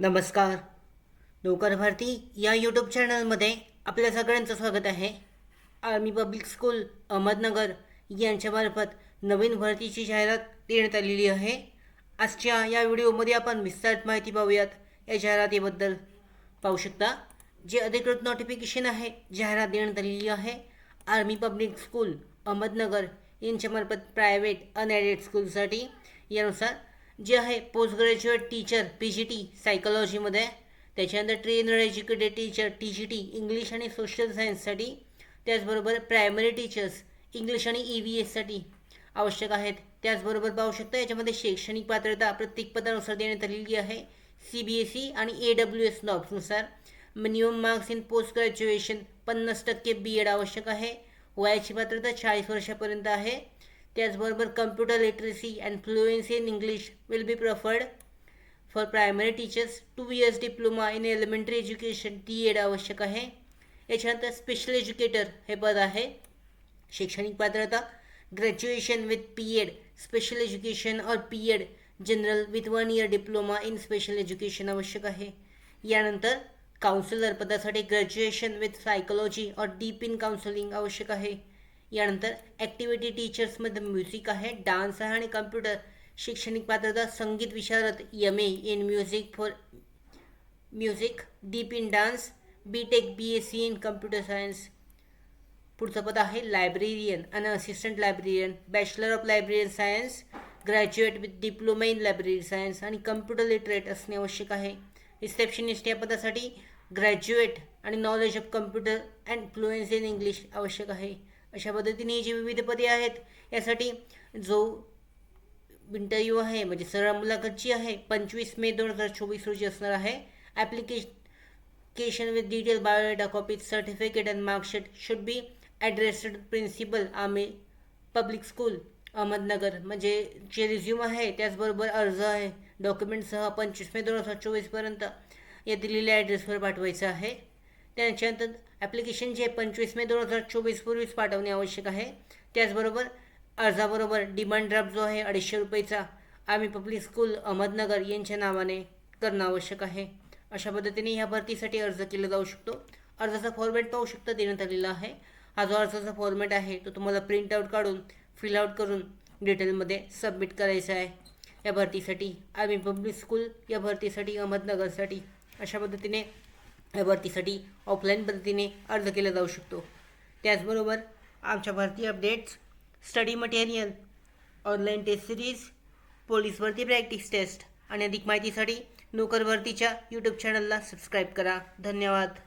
नमस्कार. नौकर भारती या यूट्यूब चॅनलमध्ये आपल्या सगळ्यांचं स्वागत आहे. आर्मी पब्लिक स्कूल अहमदनगर यांच्यामार्फत नवीन भरतीची जाहिरात देण्यात आलेली आहे. आजच्या या व्हिडिओमध्ये आपण विस्तारित माहिती पाहूयात. या जाहिरातीबद्दल पाहू शकता जे अधिकृत नोटिफिकेशन आहे, जाहिरात देण्यात आलेली आहे. आर्मी पब्लिक स्कूल अहमदनगर यांच्यामार्फत प्रायव्हेट अनएडेड स्कूलसाठी यानुसार जे आहे पोस्ट ग्रॅज्युएट टीचर PGT सायकोलॉजीमध्ये, त्याच्यानंतर trainer educated teacher TGT English आणि सोशल सायन्ससाठी, त्याचबरोबर प्रायमरी टीचर्स इंग्लिश आणि EVSसाठी आवश्यक आहेत. त्याचबरोबर पाहू शकता याच्यामध्ये शैक्षणिक पात्रता प्रत्येक पदानुसार देण्यात आलेली आहे. CBSE आणि AWS नॉर्म्सनुसार minimum marks in post graduation 50% BEd आवश्यक आहे. वयाची पात्रता 40 वर्षापर्यंत आहे. त्याचबरोबर computer literacy and fluency in English will be preferred for primary teachers. 2 years diploma in elementary education TEd आवश्यक आहे. याच्यानंतर स्पेशल एज्युकेटर हे पद आहे. शैक्षणिक पात्रता graduation with PEd special education और PEd general with 1 year diploma in special education आवश्यक आहे. यानंतर काउन्सिलर पदासाठी ग्रॅज्युएशन विथ सायकोलॉजी और डीप इन काउन्सिलिंग आवश्यक आहे. यानंतर ॲक्टिव्हिटी टीचर्समध्ये म्युझिक आहे, डान्स आहे आणि कम्प्युटर. शैक्षणिक पात्रता संगीत विशारद MA in music for music, deep in dance, BTech BSc in computer science. पुढचं पद आहे लायब्रेरियन आणि assistant librarian, bachelor of librarian science, graduate with diploma in library science आणि कम्प्युटर लिटरेट असणे आवश्यक आहे. रिसेप्शनिस्ट या पदासाठी ग्रॅज्युएट आणि knowledge of computer and fluency in English आवश्यक आहे. अशा पद्धतीने जी विविध पदे आहेत यासाठी जो इंटरव्ह्यू आहे म्हणजे सरळ मुलाखत जी आहे 25 मे 2024 रोजी असणार आहे. Application with detail biodata copy certificate and marksheet should be addressed principal army public school Ahmednagar. म्हणजे जे रिझ्यूम आहे त्याचबरोबर अर्ज आहे डॉक्युमेंटसह 25 मे 2024पर्यंत या दिलेल्या ॲड्रेसवर पाठवायचं आहे. त्याच्यानंतर ॲप्लिकेशन जे 25 मे 2024 पूर्वीच पाठवणे आवश्यक आहे. त्याचबरोबर अर्जाबरोबर डिमांड ड्राफ्ट जो आहे 250 रुपयेचा आर्मी पब्लिक स्कूल अहमदनगर यांच्या नावाने करणं आवश्यक आहे. अशा पद्धतीने ह्या भरतीसाठी अर्ज केला जाऊ शकतो. अर्जाचा फॉर्मॅट पाहू शकता देण्यात आलेला आहे. हा जो अर्जाचा फॉर्मॅट आहे तो तुम्हाला प्रिंटआउट काढून फिलआउट करून डिटेलमध्ये सबमिट करायचा आहे. या भरतीसाठी आर्मी पब्लिक स्कूल या भरतीसाठी अहमदनगरसाठी अशा पद्धतीने या भरतीसाठी ऑफलाईन पद्धतीने अर्ज केला जाऊ शकतो. त्याचबरोबर आमच्या भरती updates, study material, online test series, police भरती प्रॅक्टिस टेस्ट आणि अधिक माहितीसाठी नोकर भरतीच्या यूट्यूब चॅनलला सबस्क्राईब करा. धन्यवाद.